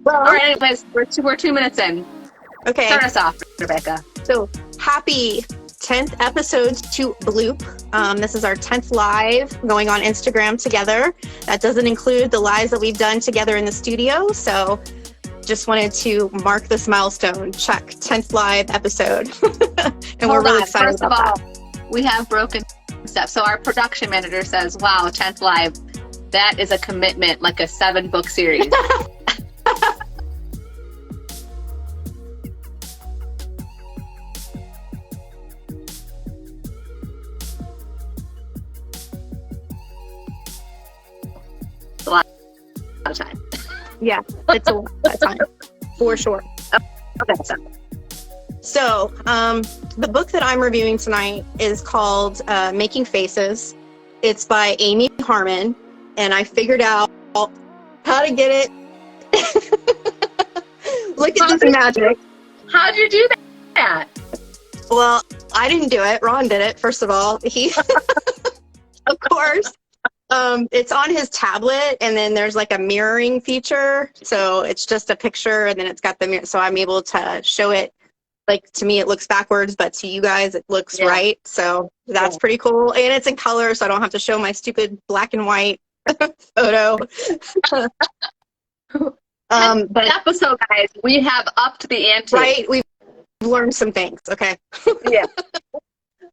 Well, All right, anyways, we're 2 minutes in. okay. Start us off, Rebecca. So happy 10th episode to Bloop. This is our 10th live going on Instagram together. That doesn't include the lives that we've done together in the studio. So just wanted to mark this milestone. Check 10th live episode. And we're really excited First about of all, we have broken stuff. So our production manager says, wow, 10th live, that is a commitment, like a 7-book series. A lot of time. Yeah, it's a lot of time, for sure. Okay, So, the book that I'm reviewing tonight is called Making Faces. It's by Amy Harmon, and I figured out how to get it. Look at this magic. How'd you do that? Well, I didn't do it. Ron did it, first of all. He, of course. It's on his tablet, and then there's like a mirroring feature. So it's just a picture, and then it's got the mirror. So I'm able to show it. Like, to me, it looks backwards, but to you guys, it looks right. So that's pretty cool. And it's in color, so I don't have to show my stupid black and white photo. But Episode, guys, we have upped the ante. right, we've learned some things. Okay. Yeah.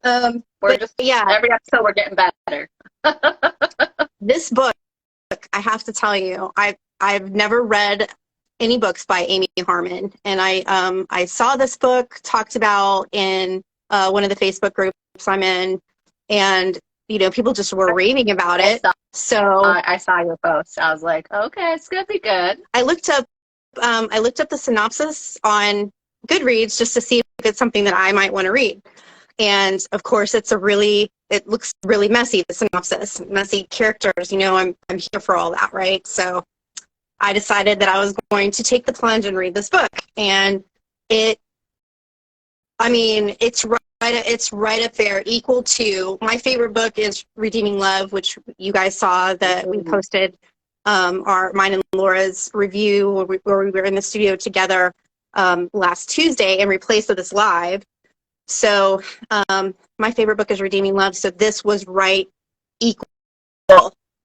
Yeah. Every episode we're getting better. This book, I have to tell you, I've never read any books by Amy Harmon, and I saw this book talked about in one of the Facebook groups I'm in, and people just were raving about it. So I saw your post. I was like, okay, it's gonna be good. I looked up the synopsis on Goodreads just to see if it's something that I might want to read. And of course, it looks really messy, the synopsis, messy characters. I'm here for all that, right? So I decided that I was going to take the plunge and read this book. And it's right up there, equal to my favorite book is Redeeming Love, which you guys saw that we posted mine and Laura's review where we were in the studio together last Tuesday and replaced with this live. So my favorite book is Redeeming Love. So this was right equal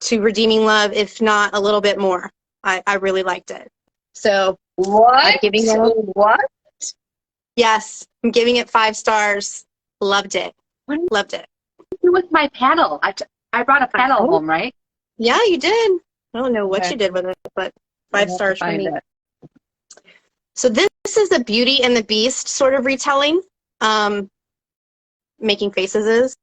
to Redeeming Love, if not a little bit more. I really liked it. So I'm giving it, what? Yes, I'm giving it 5 stars. Loved it. Loved it. What did you do with my panel? I brought a panel home, right? Yeah, you did. I don't know what you did with it, but 5 stars for me. So this is the Beauty and the Beast sort of retelling. Making Faces is.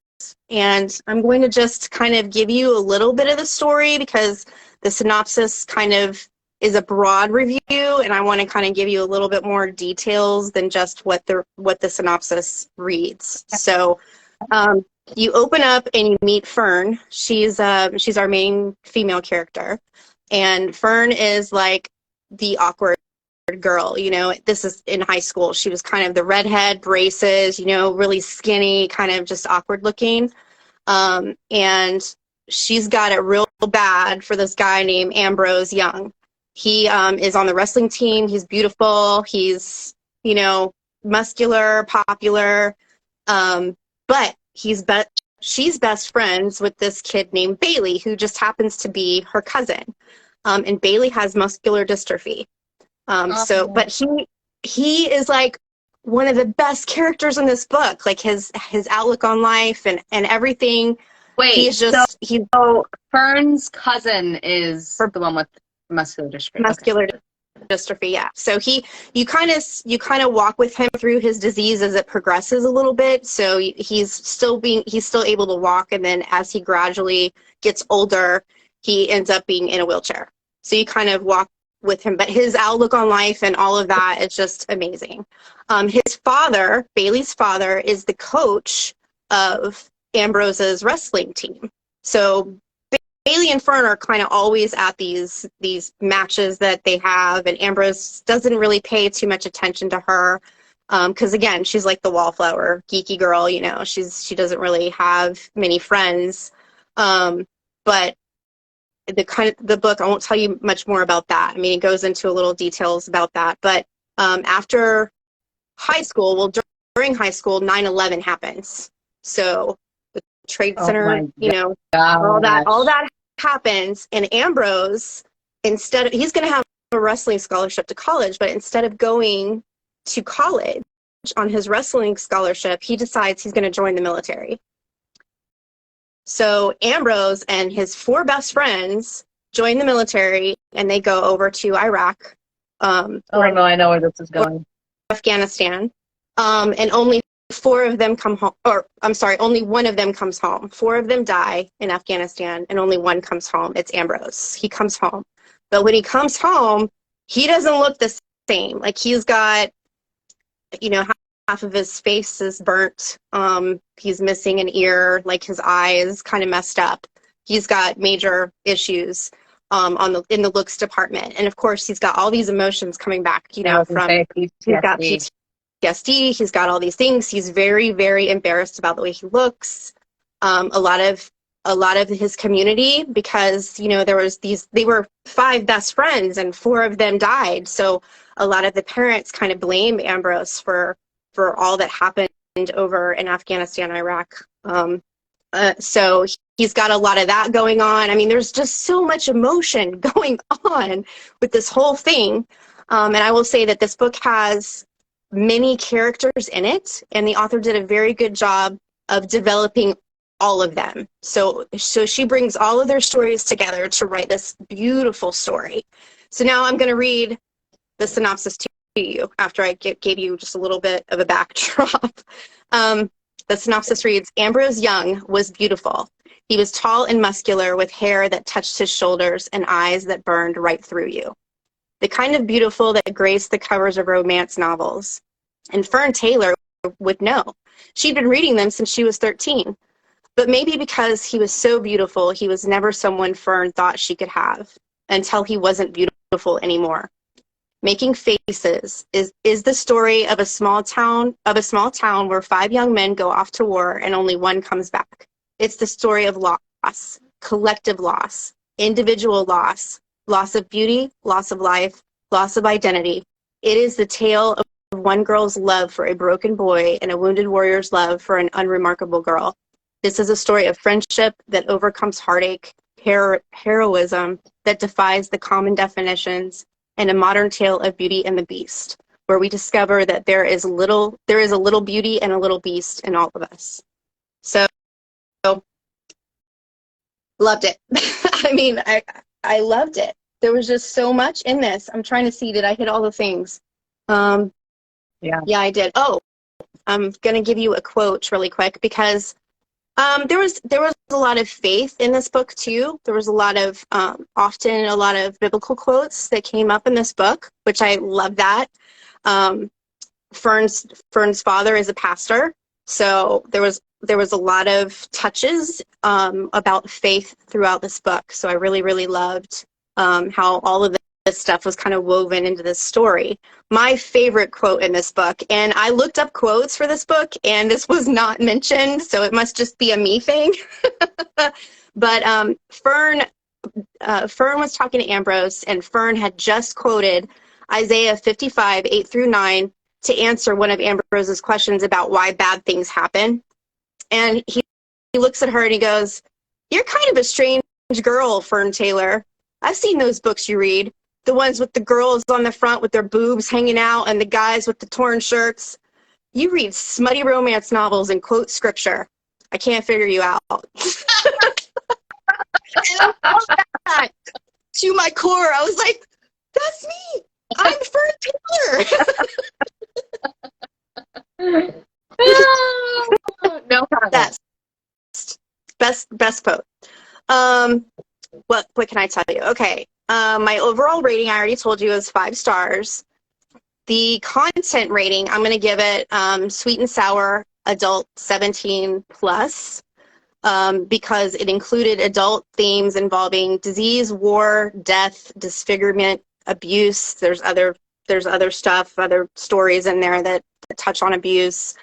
And I'm going to just kind of give you a little bit of the story because the synopsis kind of is a broad review, and I want to kind of give you a little bit more details than just what the synopsis reads. So you open up and you meet Fern. She's our main female character, and Fern is like the awkward girl. This is in high school. She was kind of the redhead, braces, really skinny, kind of just awkward looking. And she's got it real bad for this guy named Ambrose Young. He is on the wrestling team. He's beautiful. He's, muscular, popular. But she's best friends with this kid named Bailey, who just happens to be her cousin. And Bailey has muscular dystrophy. But he is like one of the best characters in this book, like his outlook on life and everything. Wait, so Fern's cousin is the one with muscular dystrophy. Muscular dystrophy, yeah. So you kind of walk with him through his disease as it progresses a little bit. So he's still able to walk, and then as he gradually gets older, he ends up being in a wheelchair. So you kind of walk with him, but his outlook on life and all of that is just amazing. His father, Bailey's father, is the coach of Ambrose's wrestling team. So Bailey and Fern are kind of always at these matches that they have, and Ambrose doesn't really pay too much attention to her because again, she's like the wallflower, geeky girl. She doesn't really have many friends. But the book, I won't tell you much more about that. I mean, it goes into a little details about that. But after high school, well, during high school, 9/11 happens. So the Trade Oh Center, my you know, all gosh. that happens. And Ambrose, he's going to have a wrestling scholarship to college, but instead of going to college on his wrestling scholarship, he decides he's going to join the military. So Ambrose and his 4 best friends join the military, and they go over to Iraq, Oh no, I know where this is going. Afghanistan, and only 4 of them come home, or I'm sorry, only 1 of them comes home. 4 of them die in Afghanistan, and only 1 comes home. It's Ambrose. He comes home. But when he comes home, he doesn't look the same. Like, he's got, you know, half of his face is burnt. He's missing an ear, like his eye is kind of messed up. He's got major issues in the looks department. And of course, he's got all these emotions coming back, you know, from PTSD. he's got PTSD, he's got all these things. He's very, very embarrassed about the way he looks. A lot of his community, because, you know, they were 5 best friends and 4 of them died. So a lot of the parents kind of blame Ambrose for all that happened over in Afghanistan, Iraq. So he's got a lot of that going on. I mean, there's just so much emotion going on with this whole thing. And I will say that this book has many characters in it, and the author did a very good job of developing all of them. So she brings all of their stories together to write this beautiful story. So now I'm going to read the synopsis to you after I gave you just a little bit of a backdrop. The synopsis reads, Ambrose Young was beautiful. He was tall and muscular with hair that touched his shoulders and eyes that burned right through you. The kind of beautiful that graced the covers of romance novels. And Fern Taylor would know. She'd been reading them since she was 13. But maybe because he was so beautiful, he was never someone Fern thought she could have, until he wasn't beautiful anymore. Making Faces is the story of a small town where 5 young men go off to war and only 1 comes back. It's the story of loss, collective loss, individual loss, loss of beauty, loss of life, loss of identity. It is the tale of one girl's love for a broken boy and a wounded warrior's love for an unremarkable girl. This is a story of friendship that overcomes heartache, heroism that defies the common definitions, and a modern tale of Beauty and the Beast, where we discover that there is a little beauty and a little beast in all of us. So, loved it. I mean, I loved it. There was just so much in this. I'm trying to see, did I hit all the things? Yeah, I did. Oh, I'm gonna give you a quote really quick, because there was a lot of faith in this book too. There was often a lot of biblical quotes that came up in this book, which I love that. Fern's father is a pastor, so there was a lot of touches about faith throughout this book. So I really, really loved how all of this stuff was kind of woven into this story. My favorite quote in this book, and I looked up quotes for this book, and this was not mentioned, so it must just be a me thing. But Fern was talking to Ambrose, and Fern had just quoted Isaiah 55, 8 through 9, to answer one of Ambrose's questions about why bad things happen. And he looks at her and he goes, "You're kind of a strange girl, Fern Taylor. I've seen those books you read. The ones with the girls on the front with their boobs hanging out and the guys with the torn shirts. You read smutty romance novels and quote scripture. I can't figure you out." And I love that to my core. I was like, that's me. I'm Fern Taylor. No problem. Best quote. What can I tell you? Okay. My overall rating, I already told you, is 5 stars. The content rating, I'm going to give it sweet and sour adult 17 plus, because it included adult themes involving disease, war, death, disfigurement, abuse. There's other stuff, other stories in there that touch on abuse.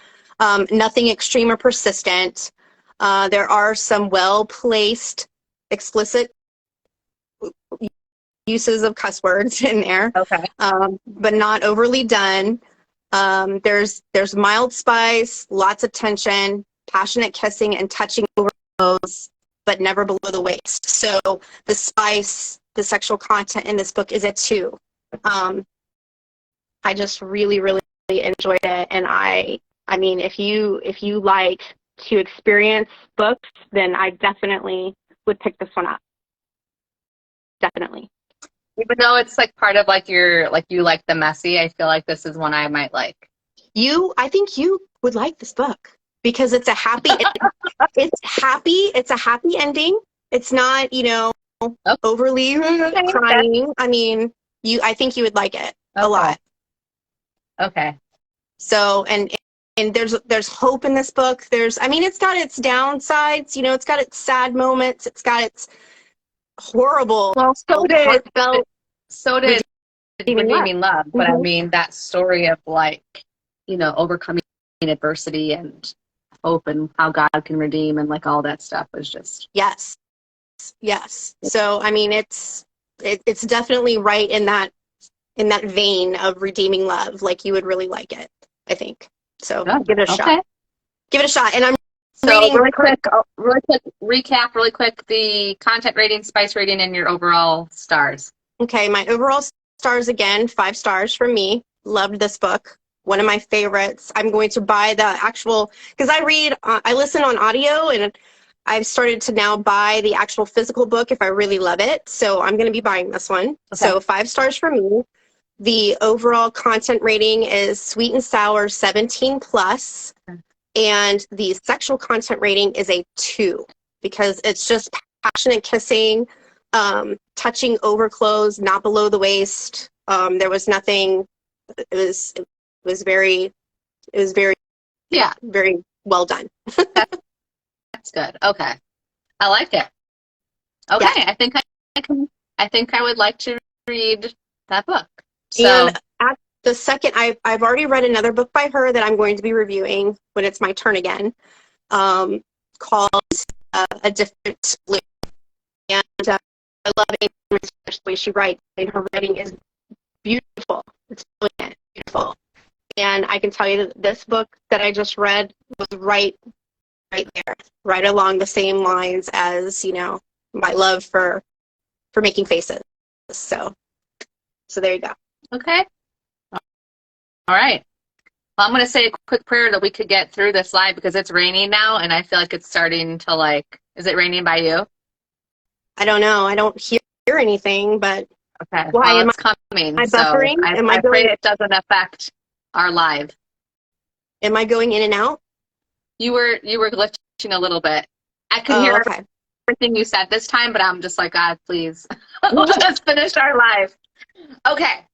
Nothing extreme or persistent. There are some well-placed explicit uses of cuss words in there, Okay. but not overly done. There's mild spice, lots of tension, passionate kissing and touching over the nose, but never below the waist. So the spice, the sexual content in this book is a 2. I just really, really enjoyed it, and I mean, if you like to experience books, then I definitely would pick this one up. Definitely. Even though it's like part of like your, like you like the messy, I feel like this is one I might like. I think you would like this book because it's a happy, it's a happy ending. It's not, overly crying. I mean, I think you would like it a lot. Okay. So, and there's hope in this book. It's got its downsides, it's got its sad moments. It's got its horrible, Well, heartfelt, so did Redeeming Love. But I Mm-hmm. mean, that story of like, overcoming adversity and hope and how God can redeem and like all that stuff was just. Yes. So, I mean, it's definitely right in that vein of Redeeming Love. Like, you would really like it, I think. So give it a shot. Give it a shot. And I'm reading really quick recap, really quick, the content rating, spice rating, and your overall stars. Okay, my overall stars again, 5 stars from me. Loved this book. One of my favorites. I'm going to buy the actual, because I listen on audio, and I've started to now buy the actual physical book if I really love it. So I'm going to be buying this one. Okay. So 5 stars from me. The overall content rating is sweet and sour 17 plus. And the sexual content rating is a 2 because it's just passionate kissing, touching over clothes, not below the waist. There was nothing. It was very very well done. That's good. Okay, I like it. Okay, yeah. I think I would like to read that book. So. And at the second, I've already read another book by her that I'm going to be reviewing when it's my turn again, called A Different Blue. And I love Amy Harmon, the way she writes, and her writing is beautiful. It's brilliant, beautiful. And I can tell you that this book that I just read was right there, right along the same lines as, my love for making faces. So there you go. Okay. All right. Well, I'm going to say a quick prayer that we could get through this live because it's raining now, and I feel like it's starting to is it raining by you? I don't know. I don't hear anything, but okay. Why well, it's coming. Am I buffering? So I pray it doesn't affect our live. Am I going in and out? You were glitching a little bit. I could hear everything you said this time, but I'm just like, God, please, let us finish our live. Okay.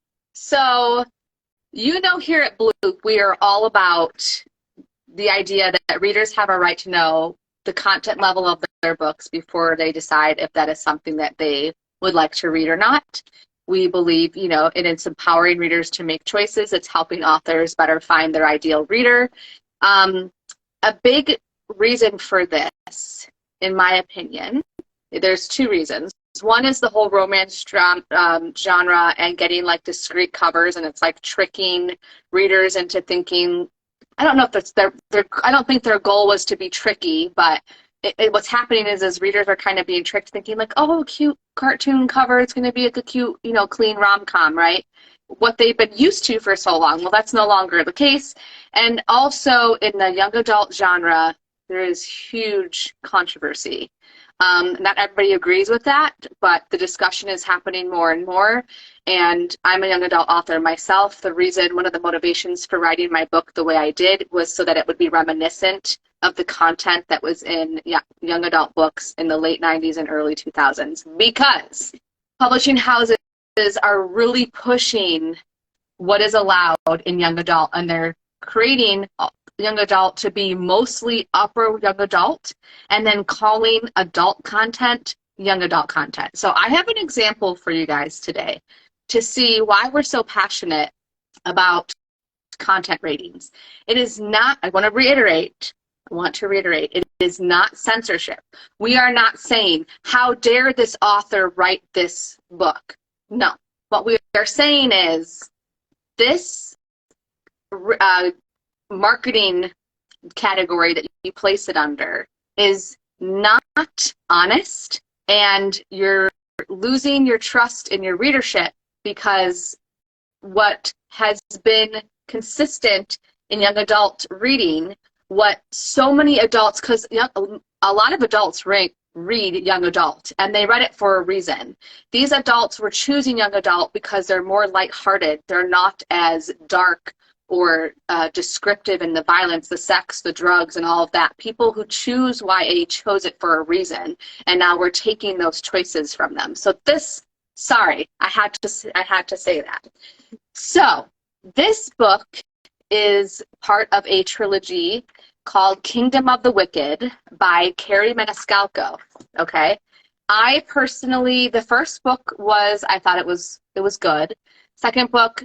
So, here at Blue, we are all about the idea that readers have a right to know the content level of their books before they decide if that is something that they would like to read or not. We believe, it's empowering readers to make choices. It's helping authors better find their ideal reader. A big reason for this, in my opinion, there's 2 reasons. One is the whole romance genre and getting discreet covers, and it's tricking readers into thinking. I don't know if that's I don't think their goal was to be tricky, but what's happening is readers are kind of being tricked, thinking oh, cute cartoon cover, it's going to be a cute, clean rom-com, right? What they've been used to for so long. Well, that's no longer the case. And also in the young adult genre, there is huge controversy. Not everybody agrees with that, but the discussion is happening more and more. And I'm a young adult author myself. One of the motivations for writing my book the way I did was so that it would be reminiscent of the content that was in young adult books in the late 90s and early 2000s, because publishing houses are really pushing what is allowed in young adult, and they're creating young adult to be mostly upper young adult, and then calling adult content young adult content. So I have an example for you guys today to see why we're so passionate about content ratings. It is not, I want to reiterate, I want to reiterate, it is not censorship. We are not saying, how dare this author write this book? No. What we are saying is, this marketing category that you place it under is not honest, and you're losing your trust in your readership, because what has been consistent in young adult reading, what so many adults, because a lot of adults read young adult, and they read it for a reason. These adults were choosing young adult because they're more lighthearted. They're not as dark or descriptive in the violence, the sex, the drugs, and all of that. People who choose YA chose it for a reason, and now we're taking those choices from them. So this, sorry, I had to say that. So this book is part of a trilogy called Kingdom of the Wicked by Carrie Maniscalco. Okay, I personally, the first book was, I thought it was good. Second book,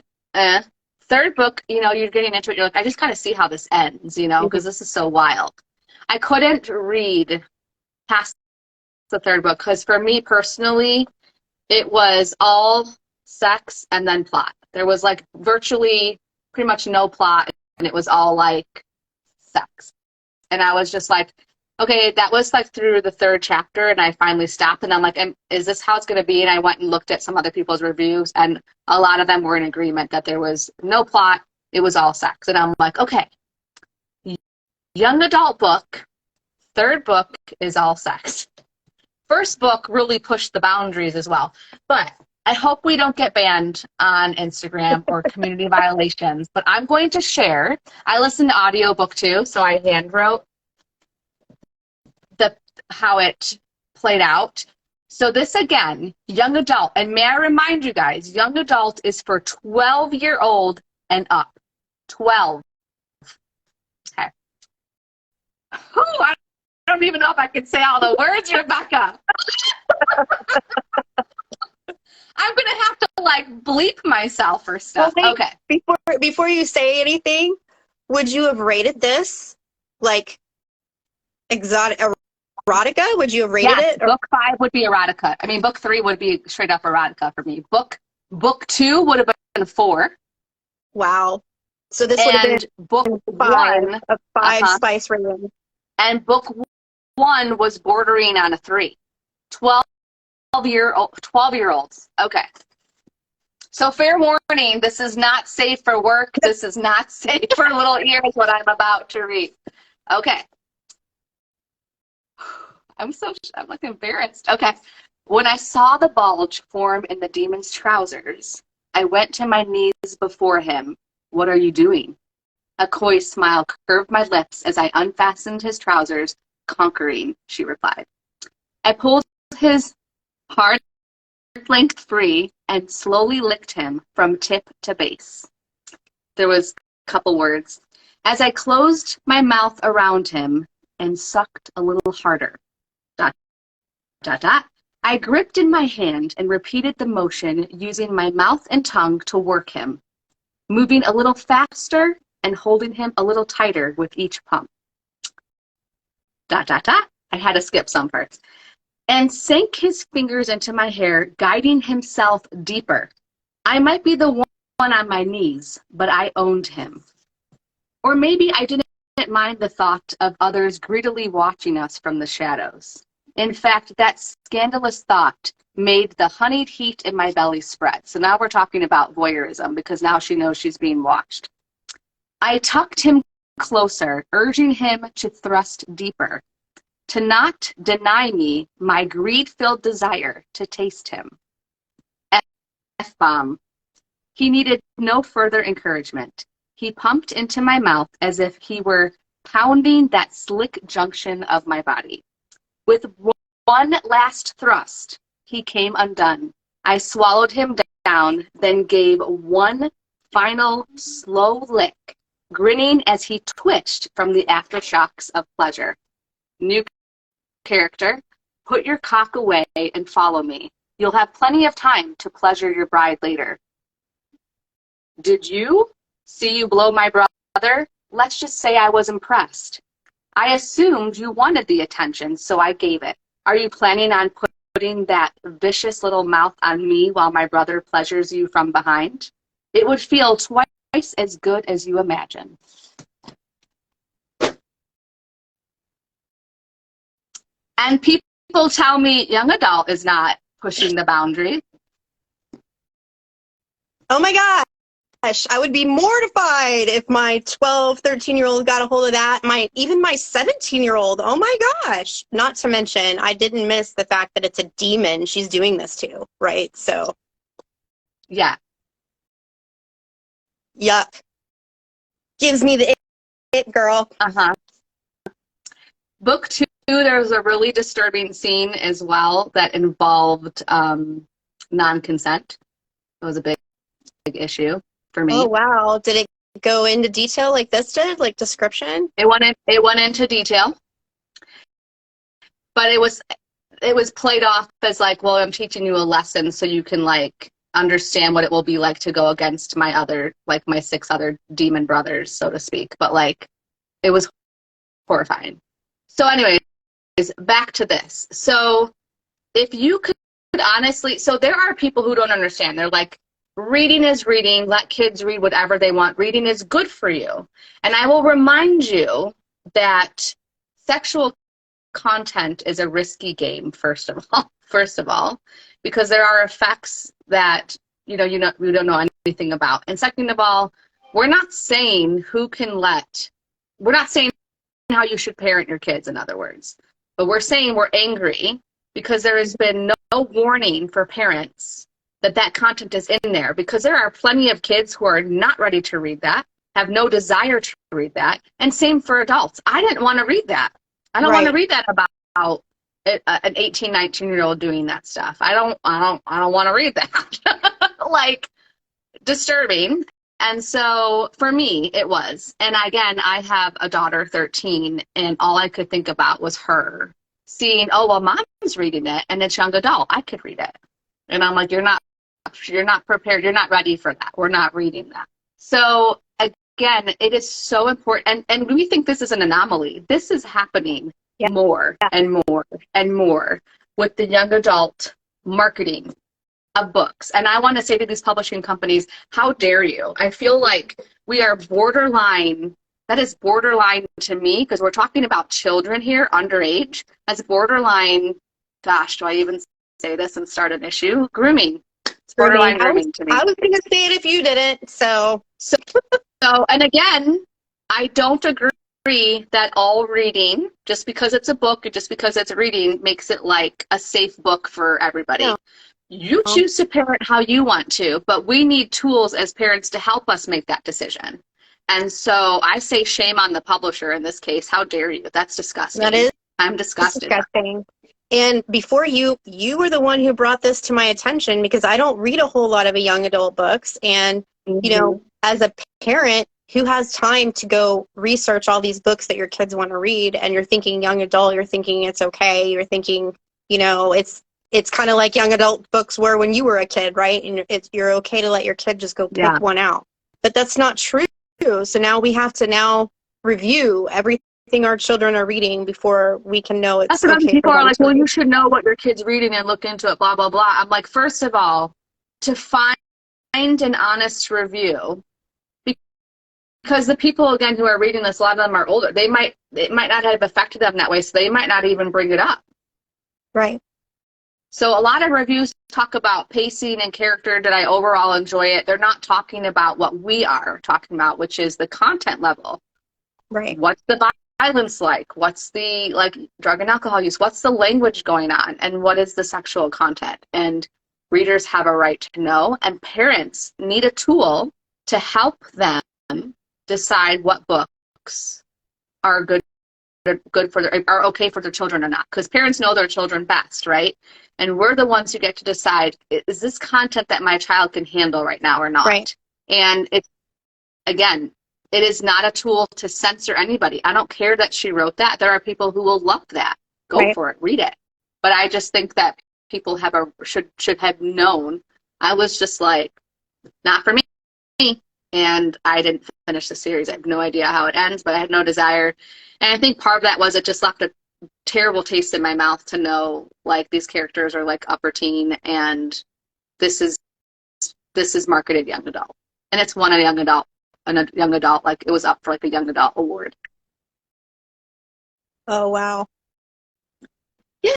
Third book, you're getting into it, you're like, I just gotta see how this ends, because this is so wild. I couldn't read past the third book because for me personally, it was all sex and then plot. There was like virtually pretty much no plot, and it was all like sex. And I was just like, okay, that was like through the third chapter, and I finally stopped, and I'm like, is this how it's going to be? And I went and looked at some other people's reviews, and a lot of them were in agreement that there was no plot, it was all sex. And I'm like, okay, young adult book, third book is all sex. First book really pushed the boundaries as well. But I hope we don't get banned on Instagram or community violations, but I'm going to share. I listened to audiobook too, so I hand wrote how it played out. So this, again, young adult, and may I remind you guys, young adult is for 12-year-old and up. 12. Okay. I don't even know if I can say all the words, Rebecca. I'm gonna have to like bleep myself or stuff. Well, okay. Before you say anything, would you have rated this like exotic erotica? Would you have rated it? Or? Book 5 would be erotica. I mean, book 3 would be straight up erotica for me. Book 2 would have been 4. Wow. So this would have been book 1 of 5 spice rating. And book 1 was bordering on a 3. 12-year-olds. Okay. So fair warning, this is not safe for work. This is not safe for little ears, what I'm about to read. Okay. I'm like embarrassed. Okay. When I saw the bulge form in the demon's trousers, I went to my knees before him. What are you doing? A coy smile curved my lips as I unfastened his trousers. Conquering, she replied. I pulled his hard length free and slowly licked him from tip to base. There was a couple words. As I closed my mouth around him and sucked a little harder. ... I gripped in my hand and repeated the motion using my mouth and tongue to work him, moving a little faster and holding him a little tighter with each pump. ... I had to skip some parts. And sank his fingers into my hair, guiding himself deeper. I might be the one on my knees, but I owned him. Or maybe I didn't mind the thought of others greedily watching us from the shadows. In fact, that scandalous thought made the honeyed heat in my belly spread. So now we're talking about voyeurism, because now she knows she's being watched. I tucked him closer, urging him to thrust deeper, to not deny me my greed-filled desire to taste him. F-bomb. He needed no further encouragement. He pumped into my mouth as if he were pounding that slick junction of my body. With one last thrust, he came undone. I swallowed him down, then gave one final slow lick, grinning as he twitched from the aftershocks of pleasure. New character, put your cock away and follow me. You'll have plenty of time to pleasure your bride later. Did you see you blow my brother? Let's just say I was impressed. I assumed you wanted the attention, so I gave it. Are you planning on putting that vicious little mouth on me while my brother pleasures you from behind? It would feel twice as good as you imagine. And people tell me young adult is not pushing the boundary. Oh my gosh, I would be mortified if my 12, 13-year-old got a hold of that. Even my 17-year-old, oh my gosh. Not to mention, I didn't miss the fact that it's a demon she's doing this to, right? So. Yeah. Yuck. Gives me the it, girl. Uh-huh. Book 2, there was a really disturbing scene as well that involved non-consent. It was a big issue for me. Oh, wow. Did it go into detail like this did? Like description? It went into detail. But it was played off as like, well, I'm teaching you a lesson so you can like understand what it will be like to go against my 6 other demon brothers, so to speak. But like, it was horrifying. So anyways, back to this. So if you could honestly, so there are people who don't understand. They're like, reading is reading. Let kids read whatever they want. Reading is good for you. And I will remind you that sexual content is a risky game, first of all, because there are effects that we don't know anything about. And second of all, we're not saying how you should parent your kids, in other words. But we're saying we're angry because there has been no warning for parents that content is in there, because there are plenty of kids who are not ready to read that, have no desire to read that, and same for adults. I didn't want to read that. I don't want to read that about an 18, 19-year-old doing that stuff. I don't want to read that. Like, disturbing. And so for me, it was. And again, I have a daughter, 13, and all I could think about was her seeing, oh, well, mom's reading it, and it's young adult. I could read it. And I'm like, you're not prepared. You're not ready for that. We're not reading that. So again, it is so important. And we think this is an anomaly. This is happening more and more and more with the young adult marketing of books. And I want to say to these publishing companies, how dare you? I feel like we are borderline. That is borderline to me, because we're talking about children here, underage. That's borderline, gosh, do I even say this and start an issue? Grooming. It's borderline grooming to me. I was going to say it if you didn't, so, and again, I don't agree that all reading, just because it's a book, or just because it's reading, makes it like a safe book for everybody. No. You choose to parent how you want to, but we need tools as parents to help us make that decision. And so I say shame on the publisher in this case. How dare you? That's disgusting. That is. I'm disgusted. Disgusting. And before you were the one who brought this to my attention, because I don't read a whole lot of young adult books. And, as a parent who has time to go research all these books that your kids want to read, and you're thinking young adult, you're thinking it's okay, you're thinking, it's kind of like young adult books were when you were a kid, right? And you're okay to let your kid just go pick one out. But that's not true. So now we have to review everything our children are reading before we can know it's okay. That's what people are like, well, read. you should know what your kid's reading and look into it, blah, blah, blah. I'm like, first of all, to find an honest review, because the people, again, who are reading this, a lot of them are older. It might not have affected them that way, so they might not even bring it up. Right. So a lot of reviews talk about pacing and character. Did I overall enjoy it? They're not talking about what we are talking about, which is the content level. Right. What's the violence like? What's the drug and alcohol use? What's the language going on? And what is the sexual content? And readers have a right to know, and parents need a tool to help them decide what books are are okay for their children or not, because parents know their children best, right? And we're the ones who get to decide, is this content that my child can handle right now or not? Right. And it is not a tool to censor anybody. I don't care that she wrote that. There are people who will love that. Go for it, read it. But I just think that people should have known. I was just like, not for me. and I didn't finish the series. I have no idea how it ends, but I had no desire. And I think part of that was it just left a terrible taste in my mouth to know like these characters are like upper teen and this is marketed young adult. And it's won a young adult, like it was up for like a young adult award. Oh, wow. Yeah.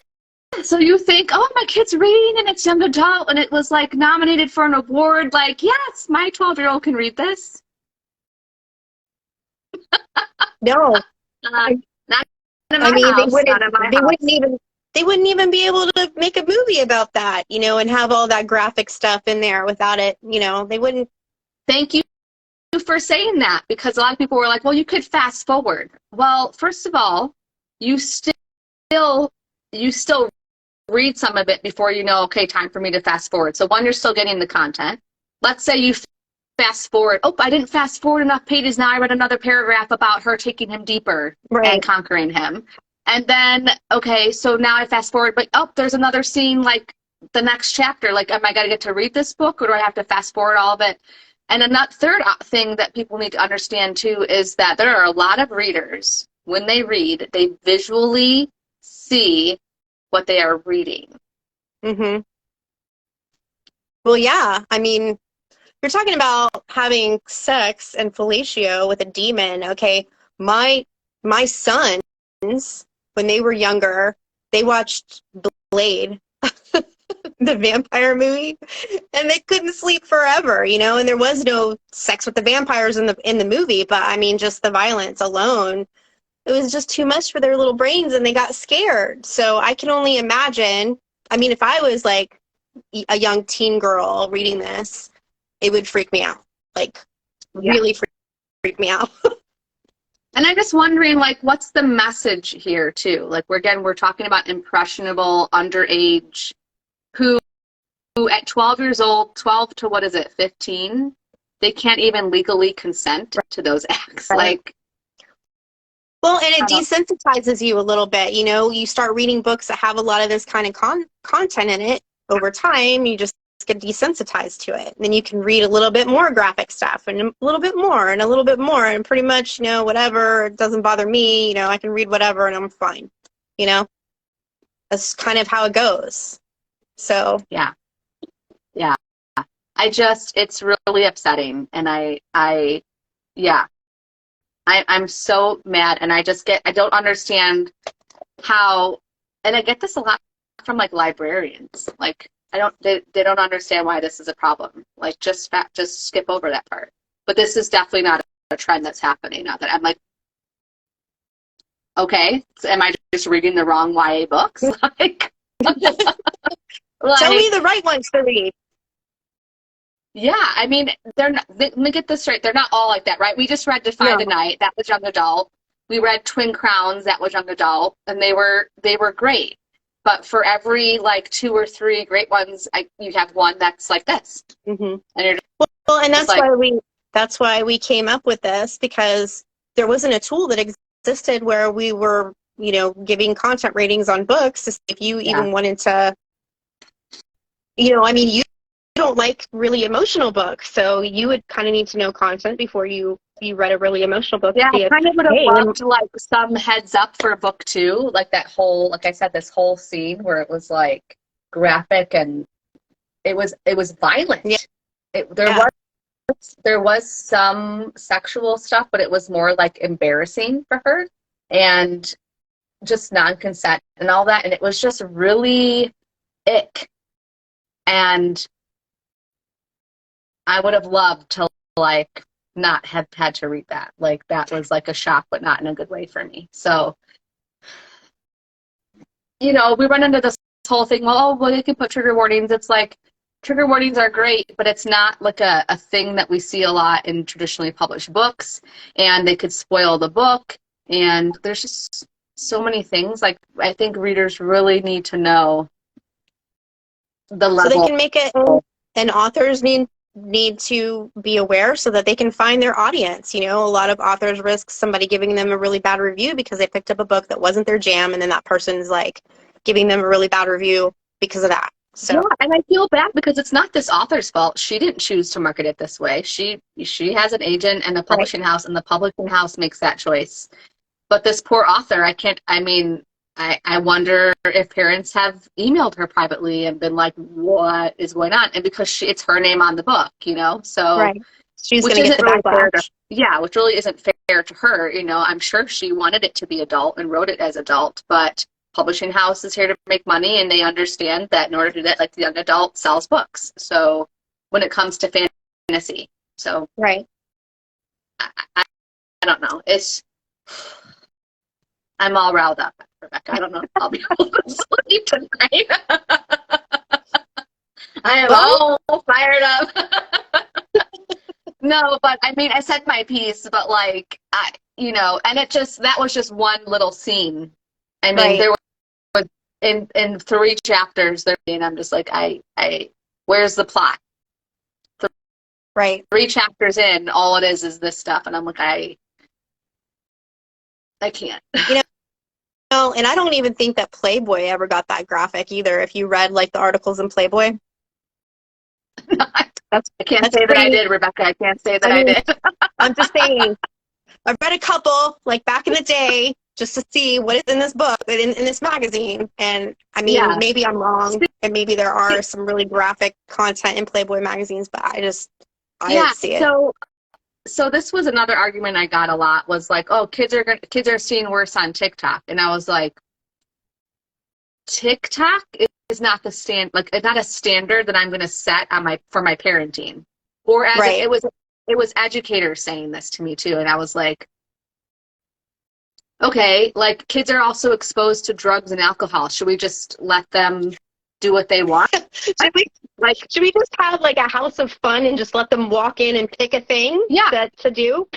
So you think, oh, my kid's reading and it's young adult and it was like nominated for an award. Like, yes, my 12-year-old can read this. No. Not in my I mean, house, not in my house. They wouldn't even be able to make a movie about that, you know, and have all that graphic stuff in there without it, you know, they wouldn't. Thank you for saying that, because a lot of people were like, well, you could fast forward. Well, first of all, you still read some of it before you know, okay, time for me to fast forward. So one, you're still getting the content. Let's say you fast forward. Oh, I didn't fast forward enough pages. Now I read another paragraph about her taking him deeper and conquering him. And then, okay, so now I fast forward, but oh, there's another scene, like the next chapter. Like, am I going to get to read this book, or do I have to fast forward all of it? And then that third thing that people need to understand too is that there are a lot of readers, when they read, they visually see what they are reading. Mm-hmm. Well, yeah, I mean, you're talking about having sex and fellatio with a demon. Okay, my sons, when they were younger, they watched Blade, the vampire movie, and they couldn't sleep forever, you know, and there was no sex with the vampires in the movie, but I mean, just the violence alone, it was just too much for their little brains, and they got scared. So I can only imagine, I mean, if I was like a young teen girl reading this, it would freak me out, like really freak me out. And I'm just wondering, like, what's the message here too? Like, we're talking about impressionable, underage, who at 12 years old, 12 to what is it, 15, they can't even legally consent to those acts. Right. Like, well, and it desensitizes you a little bit. You know, you start reading books that have a lot of this kind of content in it. Over time, you just get desensitized to it. And then you can read a little bit more graphic stuff and a little bit more and a little bit more, and pretty much, you know, whatever, it doesn't bother me. You know, I can read whatever and I'm fine. You know, that's kind of how it goes. So yeah. It's really upsetting. And I'm so mad, and I don't understand how, and I get this a lot from like librarians. Like, they don't understand why this is a problem. Like, just skip over that part. But this is definitely not a trend that's happening now that I'm like, okay, so am I just reading the wrong YA books? Like, tell me the right ones to read. Yeah, I mean, let me get this straight. They're not all like that, right? We just read Defy the Night. That was young adult. We read Twin Crowns. That was young adult. And they were great. But for every, like, 2 or 3 great ones, you have one that's like this. Mm-hmm. And you're well, and that's why we came up with this, because there wasn't a tool that existed where we were, you know, giving content ratings on books to see if you even wanted to, you know, I mean, you don't like really emotional books, so you would kind of need to know content before you read a really emotional book. Yeah, I kind of would have loved like some heads up for book 2, like that whole, like I said, this whole scene where it was like graphic and it was violent. Yeah. There was some sexual stuff, but it was more like embarrassing for her and just non-consent and all that, and it was just really ick. And I would have loved to, like, not have had to read that. Like, that was like a shock, but not in a good way for me. So, you know, we run into this whole thing, well, you can put trigger warnings. It's like, trigger warnings are great, but it's not like a thing that we see a lot in traditionally published books, and they could spoil the book. And there's just so many things. Like, I think readers really need to know the level. So they can make it, and authors need to be aware so that they can find their audience. You know, a lot of authors risk somebody giving them a really bad review because they picked up a book that wasn't their jam, and then that person's like giving them a really bad review because of that. So and I feel bad because it's not this author's fault. She didn't choose to market it this way. She has an agent and a right, publishing house, and the publishing house makes that choice. But this poor author, I wonder if parents have emailed her privately and been like, what is going on? And because it's her name on the book, so, right. She's which going to get isn't the really fair backlash. which really isn't fair to her. I'm sure she wanted it to be adult and wrote it as adult, but publishing house is here to make money, and they understand that in order to do that, like, the young adult sells books. So when it comes to fantasy, so Right. I, I, I don't know. I'm all riled up, Rebecca. I don't know if I'll be able to sleep tonight. I am Well, all fired up. No, but I said my piece, but like, and that was just one little scene. right. There was in 3 chapters there, and I'm just like, where's the plot? Right. 3 chapters in, all it is this stuff, and I'm like, I can't. No, and I don't even think that Playboy ever got that graphic either. If you read like the articles in Playboy, that's I can't that's say that I pretty. did, Rebecca. I can't say that I I mean, did. I'm just saying. I've read a couple like back in the day just to see what is in this book, in this magazine, and I mean, Yeah. maybe I'm wrong, and maybe there are some really graphic content in Playboy magazines, but I didn't Yeah. see it. So this was another argument I got a lot, was like, oh, kids are seeing worse on TikTok. And I was like, TikTok is not it's not a standard that I'm going to set for my parenting. Or Right. it was educators saying this to me too. And I was like, okay, like, kids are also exposed to drugs and alcohol. Should we just let them do what they want? should we should we just have like a house of fun and just let them walk in and pick a thing Yeah. to do?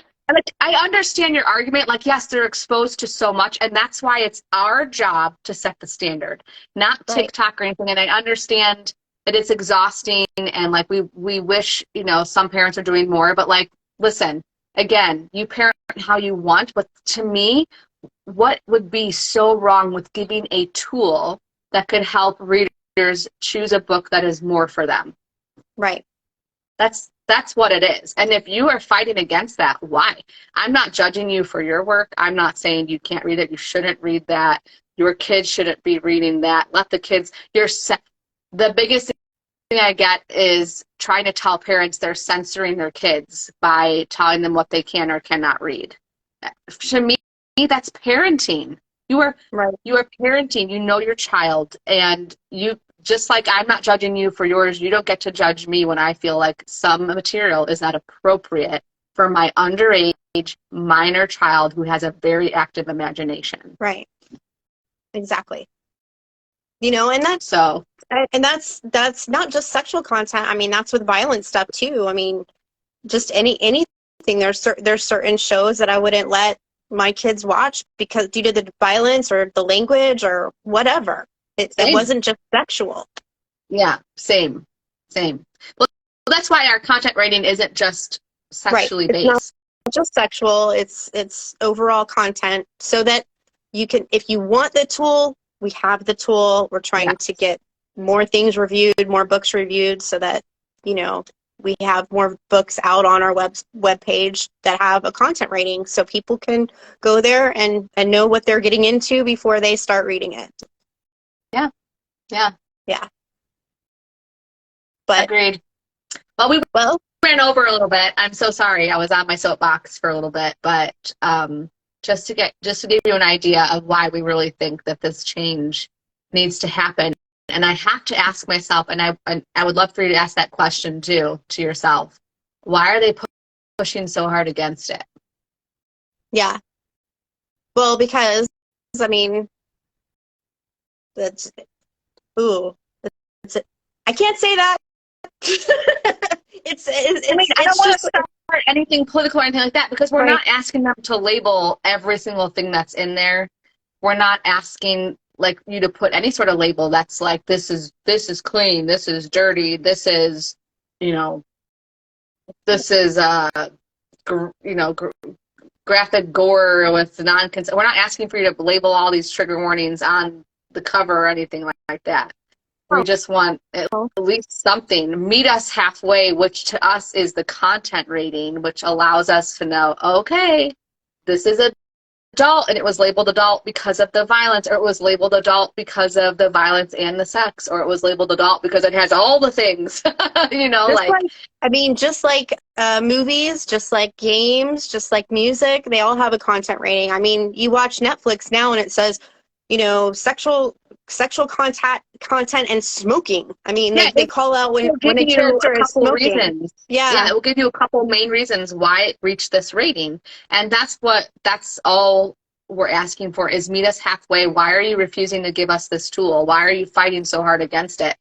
I understand your argument. Like, yes, they're exposed to so much, and that's why it's our job to set the standard, not Right. TikTok or anything. And I understand that it's exhausting, and like, we wish, some parents are doing more. But like, listen, again, you parent how you want. But to me, what would be so wrong with giving a tool that could help readers choose a book that is more for them? Right. That's what it is. And if you are fighting against that, why? I'm not judging you for your work. I'm not saying you can't read it. You shouldn't read that. Your kids shouldn't be reading that. Let the kids. The biggest thing I get is trying to tell parents they're censoring their kids by telling them what they can or cannot read. To me, that's parenting. Right. You are parenting. You know your child, and just like I'm not judging you for yours, you don't get to judge me when I feel like some material is not appropriate for my underage minor child who has a very active imagination. Right. Exactly. And that's not just sexual content. I mean, that's with violent stuff too. I mean, just anything. There's certain shows that I wouldn't let my kids watch because due to the violence or the language or whatever. It wasn't just sexual. Yeah, same. Well, that's why our content rating isn't just sexually Right. based. It's not just sexual. It's overall content so that you can, if you want the tool, we have the tool. We're trying to get more things reviewed, more books reviewed so that, we have more books out on our web page that have a content rating so people can go there and know what they're getting into before they start reading it. Yeah. But agreed. Well, we ran over a little bit. I'm so sorry. I was on my soapbox for a little bit, but just to give you an idea of why we really think that this change needs to happen. And I have to ask myself, and I would love for you to ask that question too to yourself. Why are they pushing so hard against it? Yeah. Well, because I mean, I can't say that. I don't want to start anything political or anything like that, because we're not asking them to label every single thing that's in there. We're not asking like you to put any sort of label that's like, this is clean, this is dirty, this is, graphic gore with non-consent. We're not asking for you to label all these trigger warnings on the cover or anything like that. We just want at least something. Meet us halfway, which to us is the content rating, which allows us to know, okay, this is adult, and it was labeled adult because of the violence, or it was labeled adult because of the violence and the sex, or it was labeled adult because it has all the things. Just like movies, just like games, just like music, they all have a content rating. I mean, you watch Netflix now and it says, sexual content and smoking. I mean, they call out when a character is smoking. Reasons. Yeah, it will give you a couple main reasons why it reached this rating. And that's all we're asking for, is meet us halfway. Why are you refusing to give us this tool? Why are you fighting so hard against it?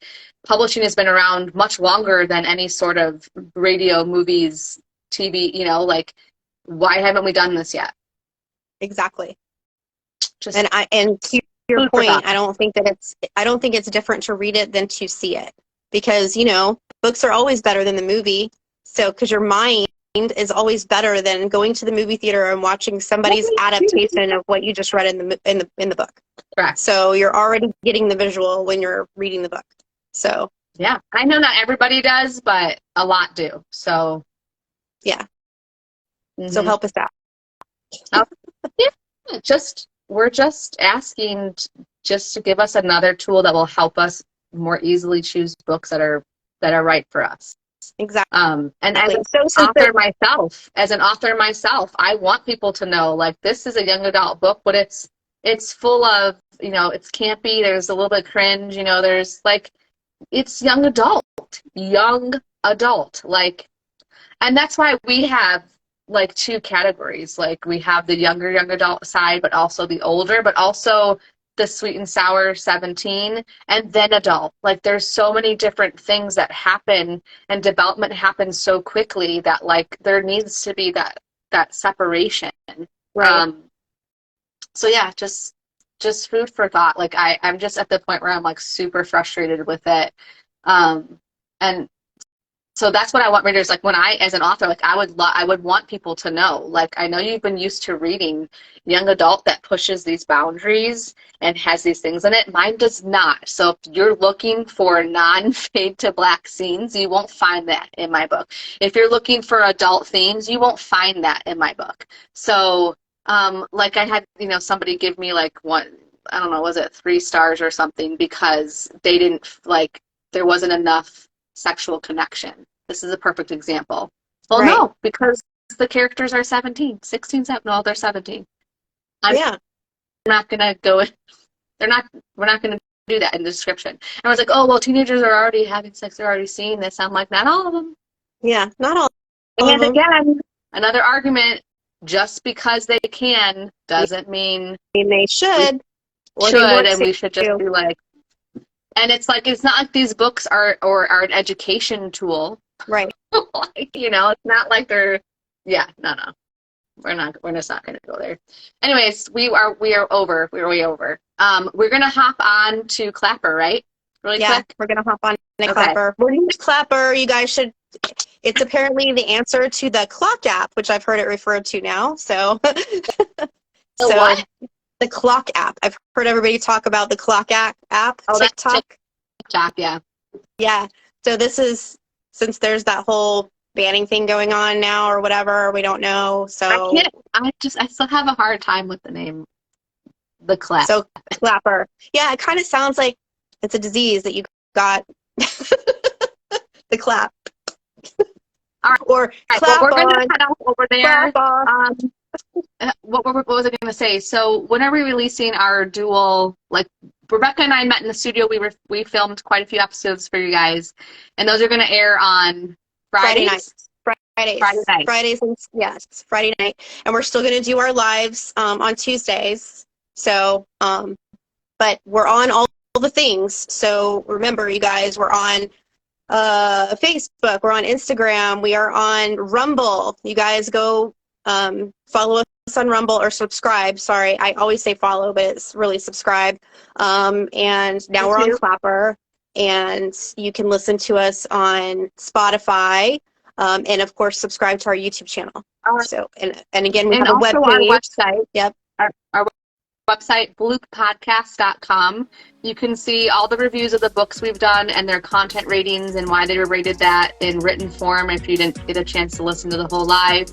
Publishing has been around much longer than any sort of radio, movies, TV, why haven't we done this yet? Exactly. And to your point, I don't think it's different to read it than to see it, because books are always better than the movie. So because your mind is always better than going to the movie theater and watching somebody's adaptation of what you just read in the book. Correct. So you're already getting the visual when you're reading the book. So yeah, I know not everybody does, but a lot do. So yeah. Mm-hmm. So help us out. We're just asking just to give us another tool that will help us more easily choose books that are right for us. Exactly. And as an author myself, I want people to know, like, this is a young adult book, but it's full of, it's campy. There's a little bit of cringe. There's it's young adult. And that's why we have two categories. We have the young adult side, but also the older, but also the sweet and sour 17, and then adult. There's so many different things that happen, and development happens so quickly that there needs to be that separation. Right. So yeah, just food for thought. I'm just at the point where I'm super frustrated with it. And so that's what I want readers, when I, as an author, I would want people to know, I know you've been used to reading young adult that pushes these boundaries and has these things in it. Mine does not. So if you're looking for non-fade to black scenes, you won't find that in my book. If you're looking for adult themes, you won't find that in my book. So, I had, somebody give me one, I don't know, was it 3 stars or something, because they didn't, there wasn't enough sexual connection. This is a perfect example. Well, right. No, because the characters are 17, 16, 17, no, they're 17. I'm not going to go in. We're not going to do that in the description. And I was like, oh, well, teenagers are already having sex. They're already seeing this. I'm like, not all of them. Yeah, not all of them. And again, another argument, just because they can doesn't mean they should. We should just be and it's it's not like these books are an education tool. Right. It's not like they're, no. We're just not going to go there. Anyways, we are over. We're way over. We're going to hop on to Clapper, right? Really quick? We're going to hop on to Clapper. We're going to Clapper. You guys should, it's apparently the answer to the clock app, which I've heard it referred to now. So, what? The clock app. I've heard everybody talk about the clock app, TikTok. TikTok, yeah. Yeah. So this is, since there's that whole banning thing going on now or whatever, we don't know. So I still have a hard time with the name, the Clap. So Clapper. Yeah, it kind of sounds like it's a disease that you got. The clap. All right. Or right. clap Well, we're going to on, head off over there. What was I going to say? So when are we releasing our dual, Rebecca and I met in the studio. We filmed quite a few episodes for you guys, and those are going to air on Friday nights. Fridays, and yes, Friday night. And we're still going to do our lives on Tuesdays. So, but we're on all the things. So remember, you guys, we're on Facebook, we're on Instagram, we are on Rumble. You guys go follow us on Rumble, or subscribe. Sorry, I always say follow, but it's really subscribe. And now we're on Clapper, and you can listen to us on Spotify, and of course subscribe to our YouTube channel. So and again, we have a webpage. Our website. Yep. Our website, bloopodcast.com. You can see all the reviews of the books we've done and their content ratings and why they were rated that in written form if you didn't get a chance to listen to the whole live.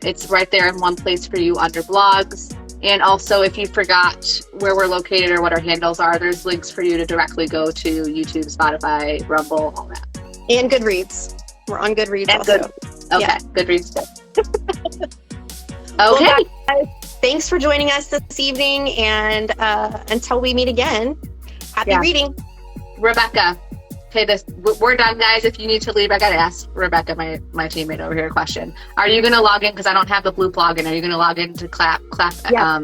It's right there in one place for you under blogs. And also, if you forgot where we're located or what our handles are, there's links for you to directly go to YouTube, Spotify, Rumble, all that. And Goodreads. We're on Goodreads and also. Okay, yeah. Goodreads too. Okay. Well, guys, thanks for joining us this evening, and until we meet again, happy reading. Rebecca, okay, we're done, guys. If you need to leave, I gotta ask Rebecca, my teammate over here, a question. Are you gonna log in? Because I don't have the Bloop login. Are you gonna log in to clap? Yeah.